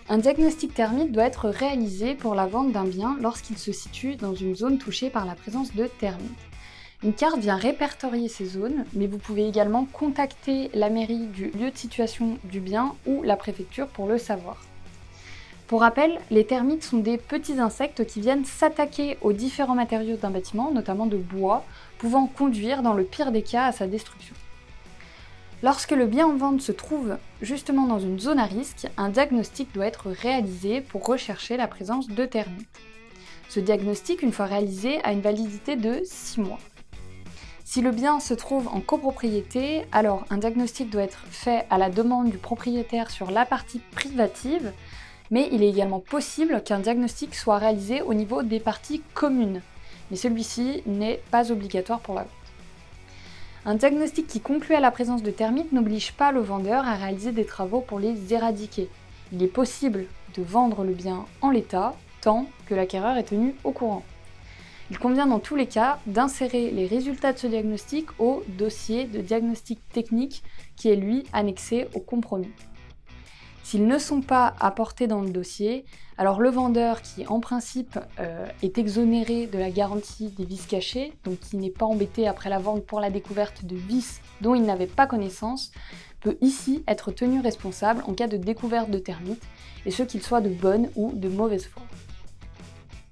Un diagnostic thermique doit être réalisé pour la vente d'un bien lorsqu'il se situe dans une zone touchée par la présence de termites. Une carte vient répertorier ces zones, mais vous pouvez également contacter la mairie du lieu de situation du bien ou la préfecture pour le savoir. Pour rappel, les termites sont des petits insectes qui viennent s'attaquer aux différents matériaux d'un bâtiment, notamment de bois, pouvant conduire dans le pire des cas à sa destruction. Lorsque le bien en vente se trouve justement dans une zone à risque, un diagnostic doit être réalisé pour rechercher la présence de termites. Ce diagnostic, une fois réalisé, a une validité de 6 mois. Si le bien se trouve en copropriété, alors un diagnostic doit être fait à la demande du propriétaire sur la partie privative, mais il est également possible qu'un diagnostic soit réalisé au niveau des parties communes, mais celui-ci n'est pas obligatoire pour la vente. Un diagnostic qui conclut à la présence de termites n'oblige pas le vendeur à réaliser des travaux pour les éradiquer. Il est possible de vendre le bien en l'état, tant que l'acquéreur est tenu au courant. Il convient dans tous les cas d'insérer les résultats de ce diagnostic au dossier de diagnostic technique qui est lui annexé au compromis. S'ils ne sont pas apportés dans le dossier, alors le vendeur qui en principe est exonéré de la garantie des vices cachés, donc qui n'est pas embêté après la vente pour la découverte de vices dont il n'avait pas connaissance, peut ici être tenu responsable en cas de découverte de termites, et ce qu'ils soient de bonne ou de mauvaise foi.